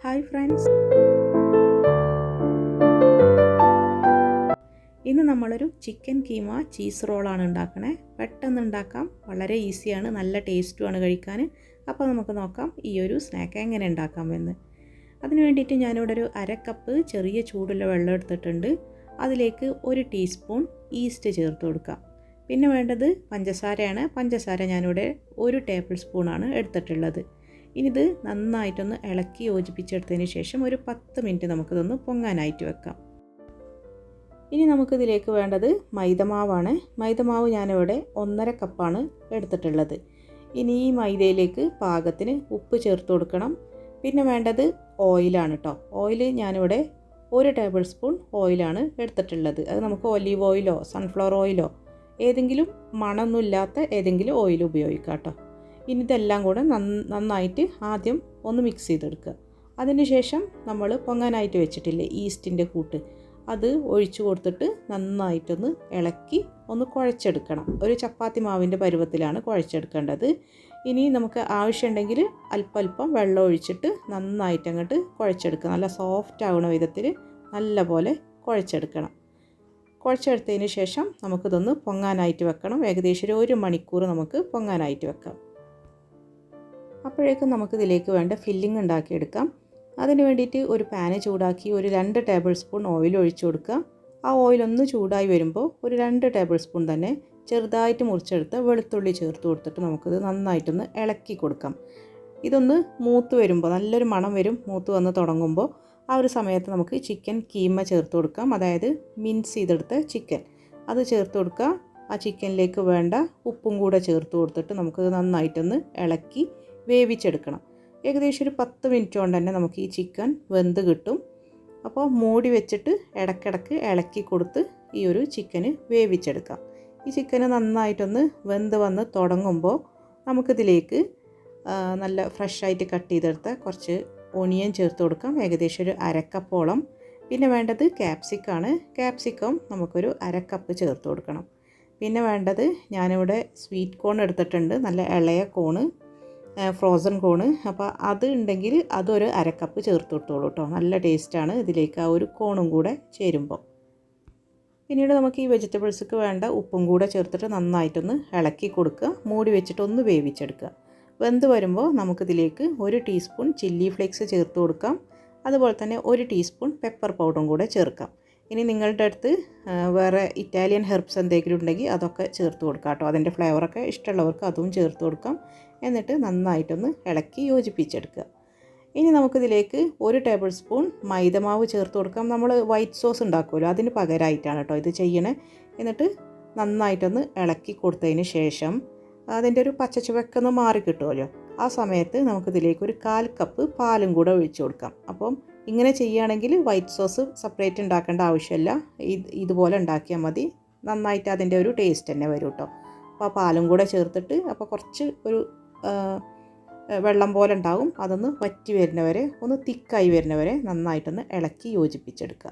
Hi friends, ഇന്ന് നമ്മളൊരു chicken keema cheese റോളാണ് ഉണ്ടാക്കണേ. പെട്ടെന്ന് ഉണ്ടാക്കാം, വളരെ ഈസിയാണ്, നല്ല ടേസ്റ്റുമാണ് കഴിക്കാൻ. അപ്പോൾ നമുക്ക് നോക്കാം ഈ ഒരു സ്നാക്ക് എങ്ങനെ ഉണ്ടാക്കാമെന്ന്. അതിന് വേണ്ടിയിട്ട് ഞാനിവിടെ ഒരു അര കപ്പ് ചെറിയ ചൂടുള്ള വെള്ളം എടുത്തിട്ടുണ്ട്. അതിലേക്ക് 1 ടീസ്പൂൺ ഈസ്റ്റ് ചേർത്ത് കൊടുക്കാം. പിന്നെ വേണ്ടത് പഞ്ചസാരയാണ്. പഞ്ചസാര ഞാനിവിടെ 1 ടേബിൾ സ്പൂണാണ് എടുത്തിട്ടുള്ളത്. ഇനി ഇത് നന്നായിട്ടൊന്ന് ഇളക്കി യോജിപ്പിച്ചെടുത്തതിന് ശേഷം ഒരു 10 മിനിറ്റ് നമുക്കിതൊന്ന് പൊങ്ങാനായിട്ട് വെക്കാം. ഇനി നമുക്കിതിലേക്ക് വേണ്ടത് മൈദമാവാണ്. മൈദമാവ് ഞാനിവിടെ 1.5 കപ്പാണ് എടുത്തിട്ടുള്ളത്. ഇനി ഈ മൈദയിലേക്ക് പാകത്തിന് ഉപ്പ് ചേർത്ത് കൊടുക്കണം. പിന്നെ വേണ്ടത് ഓയിലാണ് കേട്ടോ. ഓയിൽ ഞാനിവിടെ 1 ടേബിൾ സ്പൂൺ ഓയിലാണ് എടുത്തിട്ടുള്ളത്. അത് നമുക്ക് ഒലീവ് ഓയിലോ സൺഫ്ലവർ ഓയിലോ ഏതെങ്കിലും മണമൊന്നുമില്ലാത്ത ഏതെങ്കിലും ഓയിൽ ഉപയോഗിക്കാം കേട്ടോ. ഇനി ഇതെല്ലാം കൂടെ നന്നായിട്ട് ആദ്യം ഒന്ന് മിക്സ് ചെയ്തെടുക്കുക. അതിനുശേഷം നമ്മൾ പൊങ്ങാനായിട്ട് വെച്ചിട്ടില്ലേ ഈസ്റ്റിൻ്റെ കൂട്ട്, അത് ഒഴിച്ചു കൊടുത്തിട്ട് നന്നായിട്ടൊന്ന് ഇളക്കി ഒന്ന് കുഴച്ചെടുക്കണം. ഒരു ചപ്പാത്തി മാവിൻ്റെ പരുവത്തിലാണ് കുഴച്ചെടുക്കേണ്ടത്. ഇനി നമുക്ക് ആവശ്യമുണ്ടെങ്കിൽ അല്പം വെള്ളം ഒഴിച്ചിട്ട് നന്നായിട്ട് അങ്ങോട്ട് കുഴച്ചെടുക്കുക. നല്ല സോഫ്റ്റ് ആവുന്ന വിധത്തിൽ നല്ലപോലെ കുഴച്ചെടുക്കണം. കുഴച്ചെടുത്തതിന് ശേഷം നമുക്കിതൊന്ന് പൊങ്ങാനായിട്ട് വെക്കണം. ഏകദേശം 1 മണിക്കൂർ നമുക്ക് പൊങ്ങാനായിട്ട് വെക്കാം. അപ്പോഴേക്കും നമുക്കിതിലേക്ക് വേണ്ട ഫില്ലിംഗ് ഉണ്ടാക്കിയെടുക്കാം. അതിന് വേണ്ടിയിട്ട് ഒരു പാന് ചൂടാക്കി ഒരു 2 ടേബിൾ സ്പൂൺ ഓയിൽ ഒഴിച്ചു കൊടുക്കുക. ആ ഓയിലൊന്ന് ചൂടായി വരുമ്പോൾ ഒരു 2 ടേബിൾ സ്പൂൺ തന്നെ ചെറുതായിട്ട് മുറിച്ചെടുത്ത് വെളുത്തുള്ളി ചേർത്ത് കൊടുത്തിട്ട് നമുക്കിത് നന്നായിട്ടൊന്ന് ഇളക്കി കൊടുക്കാം. ഇതൊന്ന് മൂത്ത് വരുമ്പോൾ നല്ലൊരു മണം വരും. മൂത്ത് വന്ന് തുടങ്ങുമ്പോൾ ആ ഒരു സമയത്ത് നമുക്ക് ചിക്കൻ കീമ ചേർത്ത് കൊടുക്കാം. അതായത് മിൻസ് ചെയ്തെടുത്ത ചിക്കൻ അത് ചേർത്ത് കൊടുക്കുക. ആ ചിക്കനിലേക്ക് വേണ്ട ഉപ്പും കൂടെ ചേർത്ത് കൊടുത്തിട്ട് നമുക്ക് നന്നായിട്ടൊന്ന് ഇളക്കി വേവിച്ചെടുക്കണം. ഏകദേശം ഒരു 10 മിനിറ്റ് കൊണ്ട് തന്നെ നമുക്ക് ഈ ചിക്കൻ വെന്ത് കിട്ടും. അപ്പോൾ മൂടി വെച്ചിട്ട് ഇടയ്ക്കിടയ്ക്ക് ഇളക്കി കൊടുത്ത് ഈ ഒരു ചിക്കന് വേവിച്ചെടുക്കാം. ഈ ചിക്കന് നന്നായിട്ടൊന്ന് വെന്ത് വന്ന് തുടങ്ങുമ്പോൾ നമുക്കിതിലേക്ക് നല്ല ഫ്രഷായിട്ട് കട്ട് ചെയ്തെടുത്ത കുറച്ച് ഓണിയൻ ചേർത്ത് കൊടുക്കാം. ഏകദേശം ഒരു 1/2 കപ്പോളം. പിന്നെ വേണ്ടത് ക്യാപ്സിക്കാണ്. ക്യാപ്സിക്കം നമുക്കൊരു 1/2 കപ്പ് ചേർത്ത് കൊടുക്കണം. പിന്നെ വേണ്ടത് ഞാനിവിടെ സ്വീറ്റ് കോൺ എടുത്തിട്ടുണ്ട്, നല്ല ഇളയ കോണ്, ഫ്രോസൺ കോണ്. അപ്പോൾ അത് ഉണ്ടെങ്കിൽ അതൊരു 1/2 കപ്പ് ചേർത്ത് കൊടുത്തോളൂ കേട്ടോ. നല്ല ടേസ്റ്റാണ് ഇതിലേക്ക് ആ ഒരു കോണും കൂടെ ചേരുമ്പോൾ. പിന്നീട് നമുക്ക് ഈ വെജിറ്റബിൾസിക്ക് വേണ്ട ഉപ്പും കൂടെ ചേർത്തിട്ട് നന്നായിട്ടൊന്ന് ഇളക്കി കൊടുക്കുക. മൂടി വെച്ചിട്ടൊന്ന് വേവിച്ചെടുക്കുക. വെന്ത് വരുമ്പോൾ നമുക്കിതിലേക്ക് 1 ടീസ്പൂൺ ചില്ലി ഫ്ലേക്സ് ചേർത്ത് കൊടുക്കാം. അതുപോലെ തന്നെ 1 ടീസ്പൂൺ പെപ്പർ പൗഡറും കൂടെ ചേർക്കാം. ഇനി നിങ്ങളുടെ അടുത്ത് വേറെ ഇറ്റാലിയൻ ഹെർബ്സ് എന്തെങ്കിലും ഉണ്ടെങ്കിൽ അതൊക്കെ ചേർത്ത് കൊടുക്കാം കേട്ടോ. അതിൻ്റെ ഫ്ലേവറൊക്കെ ഇഷ്ടമുള്ളവർക്ക് അതും ചേർത്ത് കൊടുക്കാം. എന്നിട്ട് നന്നായിട്ടൊന്ന് ഇളക്കി യോജിപ്പിച്ചെടുക്കുക. ഇനി നമുക്കിതിലേക്ക് 1 ടേബിൾ സ്പൂൺ മൈദമാവ് ചേർത്ത് കൊടുക്കാം. നമ്മൾ വൈറ്റ് സോസ് ഉണ്ടാക്കുമല്ലോ, അതിന് പകരമായിട്ടാണ് കേട്ടോ ഇത് ചെയ്യണേ. എന്നിട്ട് നന്നായിട്ടൊന്ന് ഇളക്കി കൊടുത്തതിന് ശേഷം അതിൻ്റെ ഒരു പച്ചച്ചുവക്കൊന്ന് മാറി കിട്ടുമല്ലോ, ആ സമയത്ത് നമുക്കിതിലേക്ക് ഒരു 1/4 കപ്പ് പാലും കൂടെ ഒഴിച്ചു കൊടുക്കാം. അപ്പം ഇങ്ങനെ ചെയ്യുകയാണെങ്കിൽ വൈറ്റ് സോസ് സെപ്പറേറ്റ് ഉണ്ടാക്കേണ്ട ആവശ്യമില്ല. ഇതുപോലെ ഉണ്ടാക്കിയാൽ മതി. നന്നായിട്ട് അതിൻ്റെ ഒരു ടേസ്റ്റ് തന്നെ വരും കേട്ടോ. അപ്പോൾ ആ പാലും കൂടെ ചേർത്തിട്ട് അപ്പോൾ കുറച്ച് ഒരു വെള്ളം പോലെ ഉണ്ടാകും. അതൊന്ന് വറ്റി വരുന്നവരെ, ഒന്ന് തിക്കായി വരുന്നവരെ നന്നായിട്ടൊന്ന് ഇളക്കി യോജിപ്പിച്ചെടുക്കുക.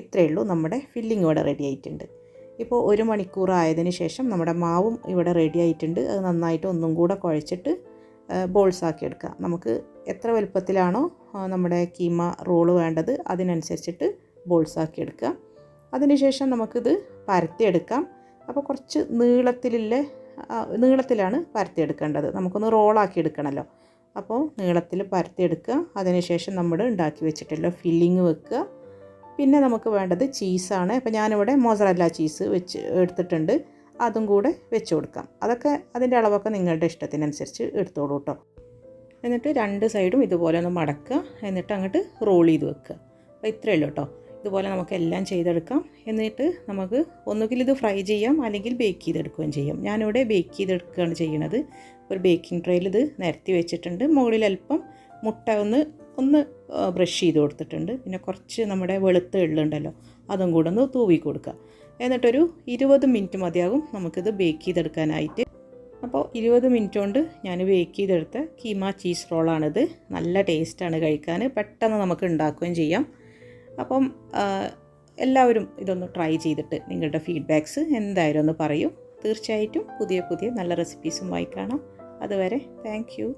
ഇത്രയേ ഉള്ളൂ, നമ്മുടെ ഫില്ലിംഗ് ഇവിടെ റെഡി ആയിട്ടുണ്ട്. ഇപ്പോൾ 1 മണിക്കൂർ ആയതിന് ശേഷം നമ്മുടെ മാവും ഇവിടെ റെഡി ആയിട്ടുണ്ട്. അത് നന്നായിട്ട് ഒന്നും കൂടെ കുഴച്ചിട്ട് ബോൾസാക്കി എടുക്കുക. നമുക്ക് എത്ര വലുപ്പത്തിലാണോ നമ്മുടെ കീമ റോള് വേണ്ടത് അതിനനുസരിച്ചിട്ട് ബോൾസാക്കി എടുക്കുക. അതിനുശേഷം നമുക്കിത് പരത്തിയെടുക്കാം. അപ്പോൾ കുറച്ച് നീളത്തിലാണ് പരത്തിയെടുക്കേണ്ടത്. നമുക്കൊന്ന് റോളാക്കി എടുക്കണമല്ലോ. അപ്പോൾ നീളത്തിൽ പരത്തിയെടുക്കുക. അതിനുശേഷം നമ്മൾ ഉണ്ടാക്കി വെച്ചിട്ടുള്ള ഫില്ലിങ് വെക്കുക. പിന്നെ നമുക്ക് വേണ്ടത് ചീസാണ്. അപ്പോൾ ഞാനിവിടെ മോസറല്ല ചീസ് എടുത്തിട്ടുണ്ട്. അതും കൂടെ വെച്ച് കൊടുക്കാം. അതൊക്കെ അതിൻ്റെ അളവൊക്കെ നിങ്ങളുടെ ഇഷ്ടത്തിനനുസരിച്ച് എടുത്തോളൂ കേട്ടോ. എന്നിട്ട് 2 സൈഡും ഇതുപോലെ ഒന്ന് മടക്കുക. എന്നിട്ട് അങ്ങോട്ട് റോൾ ചെയ്ത് വെക്കുക. അപ്പോൾ ഇത്രയേ ഉള്ളൂ കേട്ടോ. ഇതുപോലെ നമുക്ക് എല്ലാം ചെയ്തെടുക്കാം. എന്നിട്ട് നമുക്ക് ഒന്നുകിൽ ഇത് ഫ്രൈ ചെയ്യാം, അല്ലെങ്കിൽ ബേക്ക് ചെയ്തെടുക്കുകയും ചെയ്യാം. ഞാനിവിടെ ബേക്ക് ചെയ്തെടുക്കുകയാണ് ചെയ്യുന്നത്. ഒരു ബേക്കിംഗ് ട്രേയിൽ ഇത് നിരത്തി വെച്ചിട്ടുണ്ട്. മുകളിൽ അല്പം മുട്ട ഒന്ന് ബ്രഷ് ചെയ്ത് കൊടുത്തിട്ടുണ്ട്. പിന്നെ കുറച്ച് നമ്മുടെ വെളുത്ത എള്ളുണ്ടല്ലോ, അതും കൂടെ ഒന്ന് തൂവി കൊടുക്കുക. എന്നിട്ടൊരു 20 മിനിറ്റ് മതിയാകും നമുക്കിത് ബേക്ക് ചെയ്തെടുക്കാനായിട്ട്. അപ്പോൾ 20 മിനിറ്റ് കൊണ്ട് ഞാൻ ബേക്ക് ചെയ്തെടുത്ത കീമ ചീസ് റോളാണിത്. നല്ല ടേസ്റ്റാണ് കഴിക്കാൻ. പെട്ടെന്ന് നമുക്ക് ഉണ്ടാക്കുകയും ചെയ്യാം. അപ്പം എല്ലാവരും ഇതൊന്ന് ട്രൈ ചെയ്തിട്ട് നിങ്ങളുടെ ഫീഡ്ബാക്ക്സ് എന്തായാലും ഒന്ന് പറയൂ. തീർച്ചയായിട്ടും പുതിയ നല്ല റെസിപ്പീസുമായി കാണാം. അതുവരെ താങ്ക് യു.